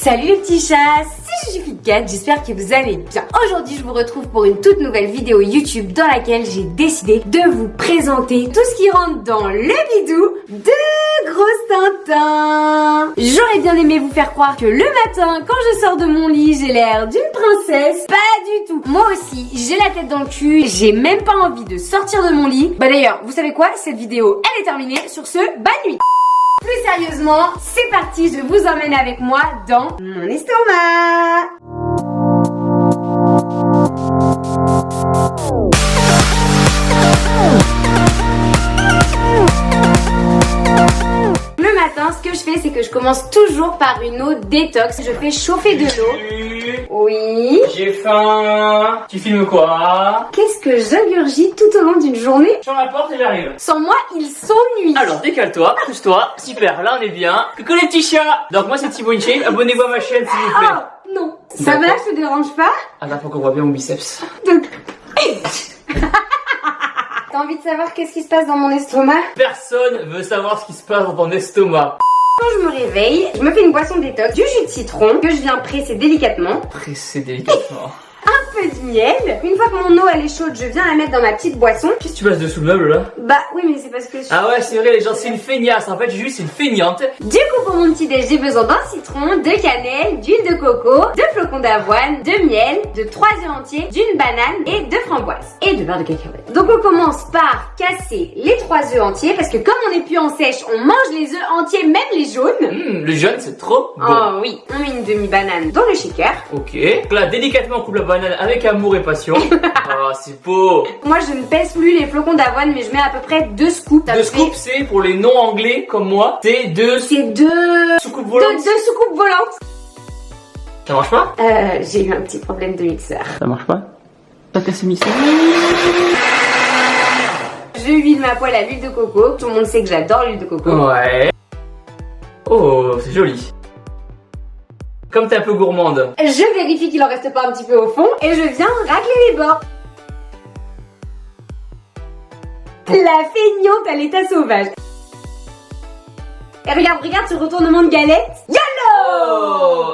Salut les petits chats, c'est Juju Cat, j'espère que vous allez bien. Aujourd'hui je vous retrouve pour une toute nouvelle vidéo YouTube dans laquelle j'ai décidé de vous présenter tout ce qui rentre dans le bidou de Gros Tintin. J'aurais bien aimé vous faire croire que le matin quand je sors de mon lit j'ai l'air d'une princesse, pas du tout. Moi aussi j'ai la tête dans le cul, j'ai même pas envie de sortir de mon lit. Bah d'ailleurs vous savez quoi, cette vidéo elle est terminée, sur ce, bonne nuit. Plus sérieusement, c'est parti, je vous emmène avec moi dans mon estomac. Le matin, ce que je fais, c'est que je commence toujours par une eau détox. Je fais chauffer de l'eau. Oui. J'ai faim. Tu filmes quoi? Qu'est-ce que j'ingurgite tout au long d'une journée? Sur la porte et j'arrive. Sans moi, il s'ennuie. Alors décale-toi, pousse-toi. Super, là on est bien. Coucou les petits chats. Donc moi c'est Thibonché. Abonnez-vous à ma chaîne s'il vous plaît. Oh non. Ça va, je te dérange pas? Ah là faut qu'on voit bien mon biceps. T'as envie de savoir qu'est-ce qui se passe dans mon estomac? Personne veut savoir ce qui se passe dans ton estomac. Quand je me réveille, je me fais une boisson détox, du jus de citron que je viens presser délicatement. Presser délicatement. Un peu de miel. Une fois que mon eau elle est chaude, je viens la mettre dans ma petite boisson. Qu'est-ce que tu passes dessous le meuble là? Bah oui, mais c'est parce que Ah ouais c'est vrai les gens c'est une feignasse. En fait Juju c'est une feignante. Du coup pour mon petit déj j'ai besoin d'un citron, de cannelle, d'huile de coco, de flocons d'avoine, de miel, de 3 œufs entiers, d'une banane et de framboise. Et de beurre de cacahuète. Donc on commence par casser les 3 œufs entiers parce que comme on n'est plus en sèche, on mange les œufs entiers, même les jaunes. Le jaune c'est trop bon. Oh oui, on met une demi-banane dans le shaker. Ok. Donc là délicatement on coupe la banane avec amour et passion. Oh c'est beau. Moi je ne pèse plus les flocons d'avoine mais je mets à peu près 2 scoops. 2 scoops c'est pour les non anglais comme moi. C'est 2 soucoupes volantes. Deux soucoupes volantes. Ça marche pas? J'ai eu un petit problème de mixeur. Ça marche pas? T'as cassé le mixeur? Je huile ma poêle à l'huile de coco. Tout le monde sait que j'adore l'huile de coco. Ouais. Oh, c'est joli. Comme t'es un peu gourmande. Je vérifie qu'il en reste pas un petit peu au fond et je viens racler les bords. La feignante à l'état sauvage. Et regarde ce retournement de galette. YOLO! Oh.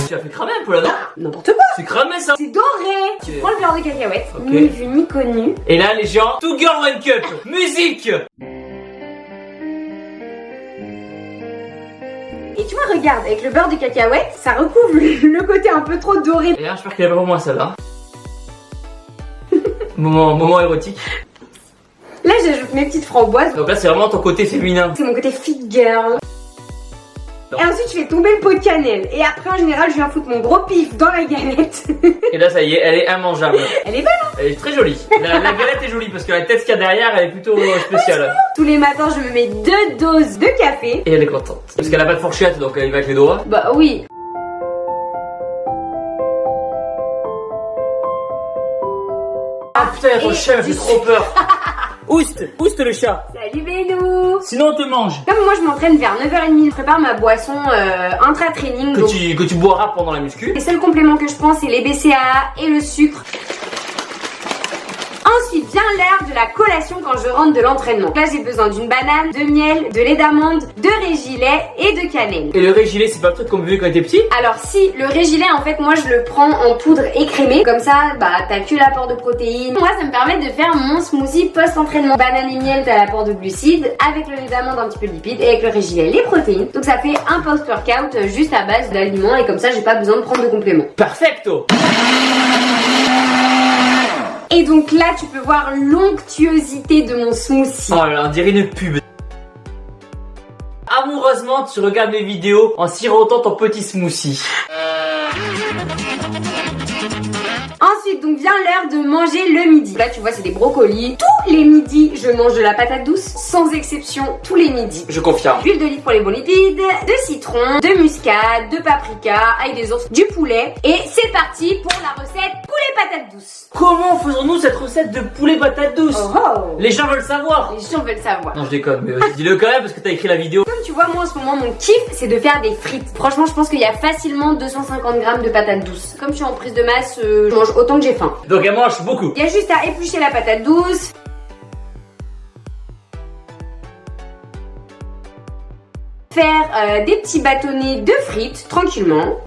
Tu as fait cramer un peu là, non? N'importe quoi. C'est cramé ça. C'est doré. Tu prends le beurre de cacahuète, Ok. ni vu ni connu. Et là les gens, Two Girl One Cup, musique. Et tu vois, regarde, avec le beurre de cacahuète, ça recouvre le côté un peu trop doré. Et là j'espère qu'il y a pas pour moi celle-là. moment érotique. Là, j'ajoute mes petites framboises. Donc là c'est vraiment ton côté féminin. C'est mon côté fit girl. Non. Et ensuite, je fais tomber le pot de cannelle. Et après, en général, je viens foutre mon gros pif dans la galette. Et là ça y est, elle est immangeable. Elle est belle, hein? Elle est très jolie. La galette est jolie parce que la tête qu'il y a derrière elle est plutôt spéciale. Tous les matins, je me mets 2 doses de café. Et elle est contente. Parce qu'elle a pas de fourchette donc elle y va avec les doigts. Bah oui. Ah putain y'a ton Et chat, elle fait trop peur. Ouste le chat. Salut Bélou. Sinon on te mange. Comme moi, je m'entraîne vers 9h30. Je prépare ma boisson intra-training. Donc Que tu boiras pendant la muscu. les seuls compléments que je prends, c'est les BCAA et le sucre. Ensuite vient l'heure de la collation quand je rentre de l'entraînement. Là, j'ai besoin d'une banane, de miel, de lait d'amande, de régilet et de cannelle. Et le régilet, c'est pas le truc qu'on buvait quand t'étais petit? Alors si, le régilet, en fait, moi, je le prends en poudre écrémée. Comme ça, bah, t'as que l'apport de protéines. Moi, ça me permet de faire mon smoothie post-entraînement. Banane et miel, t'as l'apport de glucides. Avec le lait d'amande, un petit peu de lipides. Et avec le régilet, les protéines. Donc ça fait un post-workout juste à base d'aliments. Et comme ça, j'ai pas besoin de prendre de compléments. Perfecto! Et donc là, tu peux voir l'onctuosité de mon smoothie. Oh là là, on dirait une pub. Amoureusement, tu regardes mes vidéos en sirotant ton petit smoothie. Ensuite, donc vient l'heure de manger le midi. Là, tu vois, c'est des brocolis. Tous les midis, je mange de la patate douce, sans exception, tous les midis. Je confirme. D'huile d'olive pour les bons lipides, de citron, de muscade, de paprika, avec des ours, du poulet. Et c'est parti pour la recette poulet patate douce. Comment faisons-nous cette recette de poulet patate douce? Oh oh. Les gens veulent savoir. Les gens veulent savoir. Non, je déconne, mais vas-y, dis-le quand même parce que t'as écrit la vidéo. Comme tu vois, moi en ce moment, mon kiff, c'est de faire des frites. Franchement, je pense qu'il y a facilement 250 grammes de patates douces. Comme je suis en prise de masse, je mange autant que j'ai faim. Donc elle mange beaucoup. Il y a juste à éplucher la patate douce. faire des petits bâtonnets de frites tranquillement.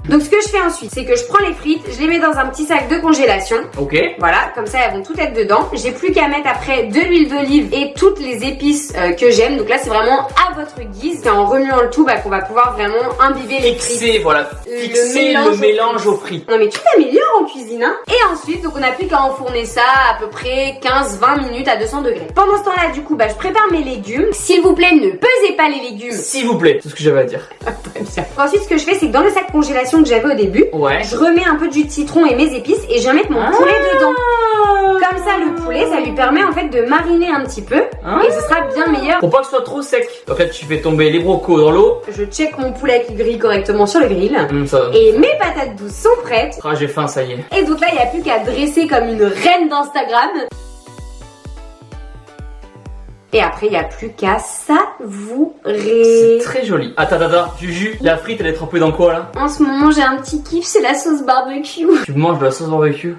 Donc ce que je fais ensuite, c'est que je prends les frites, je les mets dans un petit sac de congélation. Ok. Voilà, comme ça elles vont toutes être dedans. J'ai plus qu'à mettre après de l'huile d'olive et toutes les épices que j'aime. Donc là c'est vraiment à votre guise. C'est en remuant le tout qu'on va pouvoir vraiment imbiber les frites. Fixer, voilà. Fixer le mélange aux frites. Non mais tu t'améliores en cuisine hein. Et ensuite, donc on n'a plus qu'à enfourner ça à peu près 15-20 minutes à 200 degrés. Pendant ce temps-là, du coup, je prépare mes légumes. S'il vous plaît, ne pesez pas les légumes. S'il vous plaît, c'est ce que j'avais à dire. Très bien. Ensuite, ce que je fais, c'est que dans le sac congélation que j'avais au début, je remets un peu de jus de citron et mes épices et je vais mettre mon poulet dedans. Comme ça, le poulet, ça lui permet en fait de mariner un petit peu et ce sera bien meilleur. Pour pas que ce soit trop sec. Donc là, tu fais tomber les brocos dans l'eau. Je check mon poulet qui grille correctement sur le grill. Ça. Et mes patates douces sont prêtes. Ah, j'ai faim, ça y est. Et donc là, il n'y a plus qu'à dresser comme une reine d'Instagram. Et après, il n'y a plus qu'à savourer. C'est très joli. Attends, Juju, la frite, elle est trempée dans quoi là? En ce moment, j'ai un petit kiff, c'est la sauce barbecue. Tu manges de la sauce barbecue?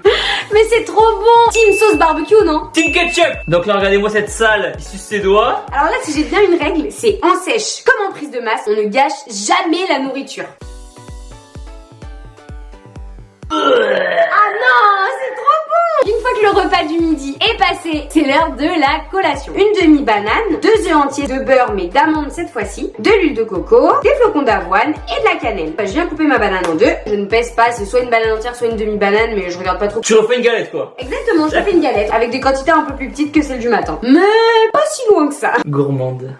Mais c'est trop bon! Team sauce barbecue, non? Team ketchup! Donc là, regardez-moi cette salle qui suce ses doigts. Alors là, si j'ai bien une règle, c'est en sèche comme en prise de masse, on ne gâche jamais la nourriture. Ah non, c'est trop bon! Une fois que le repas du midi est passé, c'est l'heure de la collation. Une demi-banane, 2 œufs entiers de beurre mais d'amande cette fois-ci, de l'huile de coco, des flocons d'avoine et de la cannelle. Je viens couper ma banane en deux. Je ne pèse pas, c'est soit une banane entière, soit une demi-banane, mais je regarde pas trop. Tu refais une galette quoi? Exactement, je fais une galette avec des quantités un peu plus petites que celles du matin. Mais pas si loin que ça. Gourmande.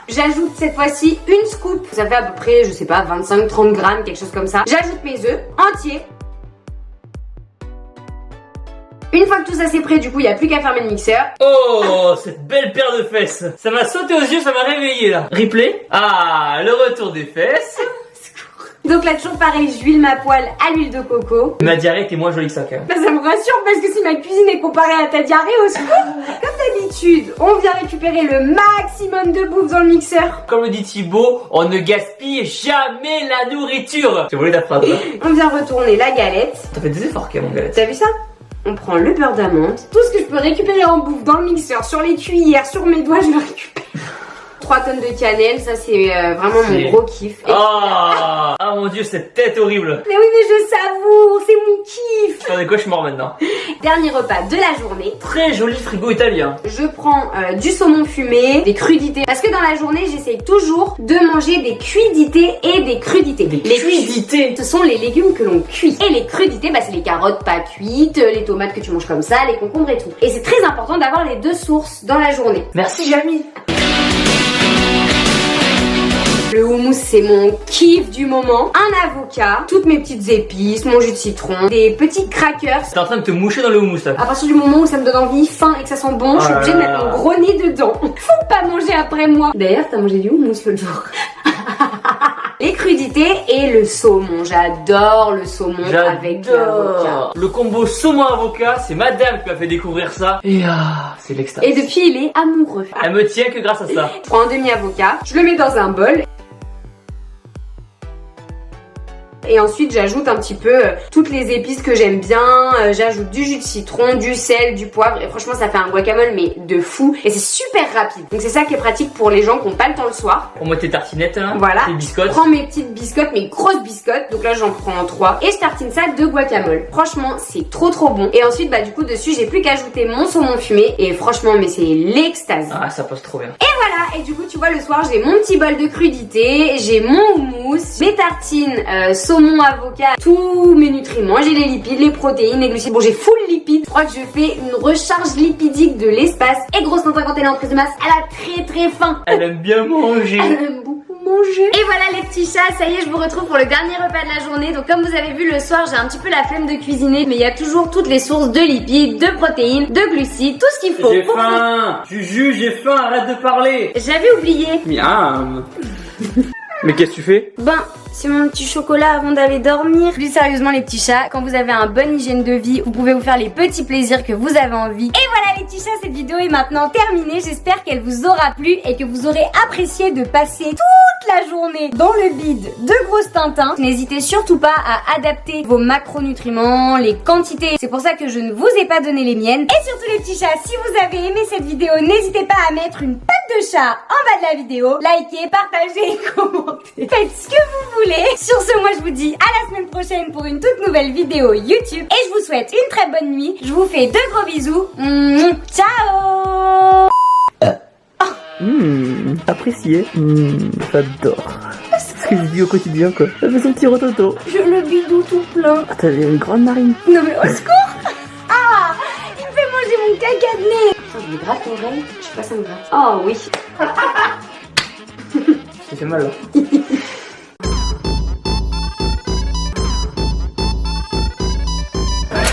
J'ajoute cette fois-ci une scoop. Ça fait à peu près, je sais pas, 25-30 grammes, quelque chose comme ça. J'ajoute mes œufs entiers. Une fois que tout ça c'est prêt, du coup, il n'y a plus qu'à fermer le mixeur. Oh, cette belle paire de fesses. Ça m'a sauté aux yeux, ça m'a réveillé là. Replay. Ah, le retour des fesses. Donc là, toujours pareil, j'huile ma poêle à l'huile de coco. Ma diarrhée était moins jolie que ça quand même. Bah, ça me rassure parce que si ma cuisine est comparée à ta diarrhée au secours. Comme d'habitude, on vient récupérer le maximum de bouffe dans le mixeur. Comme le dit Thibaut, on ne gaspille jamais la nourriture. J'ai volé ta phrase là. On vient retourner la galette. T'as fait des efforts quand même, mon galette. T'as vu ça? On prend le beurre d'amande. Tout ce que je peux récupérer en bouffe dans le mixeur, sur les cuillères, sur mes doigts, je le récupère. 3 tonnes de cannelle, ça c'est vraiment mon gros kiff. Ah mon dieu, cette tête horrible. Mais oui, mais je savoure, c'est mon kiff. Attendez quoi, je suis mort maintenant. Dernier repas de la journée. Très joli frigo italien. Je prends du saumon fumé, des crudités. Parce que dans la journée, j'essaye toujours de manger des cuidités et des crudités. Des cuidités. Ce sont les légumes que l'on cuit. Et les crudités, c'est les carottes pas cuites, les tomates que tu manges comme ça, les concombres et tout. Et c'est très important d'avoir les deux sources dans la journée. Merci Jamie. Le houmous, c'est mon kiff du moment. Un avocat, toutes mes petites épices, mon jus de citron, des petits crackers. T'es en train de te moucher dans le houmous là. À partir du moment où ça me donne envie, faim et que ça sent bon, je suis obligée de mettre mon gros nez dedans. Faut pas manger après moi. D'ailleurs, t'as mangé du houmous l'autre jour. Les crudités et le saumon. J'adore le saumon avec l'avocat. Le combo saumon-avocat, c'est madame qui m'a fait découvrir ça. Et c'est l'extase. Et depuis, il est amoureux. Elle me tient que grâce à ça. Je prends un demi-avocat, je le mets dans un bol. Et ensuite j'ajoute un petit peu toutes les épices que j'aime bien, j'ajoute du jus de citron, du sel, du poivre et franchement ça fait un guacamole mais de fou et c'est super rapide. Donc c'est ça qui est pratique pour les gens qui n'ont pas le temps le soir. Pour moi tes tartinettes hein, voilà, tes biscottes. Je prends mes petites biscottes, mes grosses biscottes, donc là j'en prends 3 et je tartine ça de guacamole. Franchement c'est trop bon et ensuite du coup dessus j'ai plus qu'à ajouter mon saumon fumé et franchement mais c'est l'extase. Ah ça passe trop bien. Et voilà, et du coup tu vois le soir j'ai mon petit bol de crudité, j'ai mon houmous, mes tartines saumon, avocat, tous mes nutriments, j'ai les lipides, les protéines, les glucides. Bon, j'ai full lipides. Je crois que je fais une recharge lipidique de l'espace. Et grosse Tintin quand elle est en prise de masse, elle a très faim. Elle aime bien manger. Elle aime beaucoup manger. Et voilà les petits chats, ça y est, je vous retrouve pour le dernier repas de la journée. Donc comme vous avez vu le soir, j'ai un petit peu la flemme de cuisiner, mais il y a toujours toutes les sources de lipides, de protéines, de glucides, tout ce qu'il faut. J'ai faim. Juju, j'ai faim, arrête de parler. J'avais oublié. Miam. Mais qu'est-ce que tu fais? Ben, c'est mon petit chocolat avant d'aller dormir. Plus sérieusement les petits chats, quand vous avez un bon hygiène de vie, vous pouvez vous faire les petits plaisirs que vous avez envie. Et voilà les petits chats, cette vidéo est maintenant terminée. J'espère qu'elle vous aura plu et que vous aurez apprécié de passer toute la journée dans le bide de Gros Tintin. N'hésitez surtout pas à adapter vos macronutriments, les quantités. C'est pour ça que je ne vous ai pas donné les miennes. Et surtout les petits chats, si vous avez aimé cette vidéo, n'hésitez pas à mettre une patte de chat en bas de la vidéo. Likez, partagez et commentez. Faites ce que vous voulez. Sur ce, moi je vous dis à la semaine prochaine pour une toute nouvelle vidéo YouTube. Et je vous souhaite une très bonne nuit. Je vous fais de gros bisous. Ciao. Apprécié. J'adore. C'est ce que je dis au quotidien, quoi. Ça fait son petit rototo. Je le bidou tout plein. Ah, t'avais une grande narine. Non mais au secours. Ah, il me fait manger mon caca de nez. Ça me gratte l'oreille. Je sais pas, ça me gratte. Oh oui. Ça fait mal, là.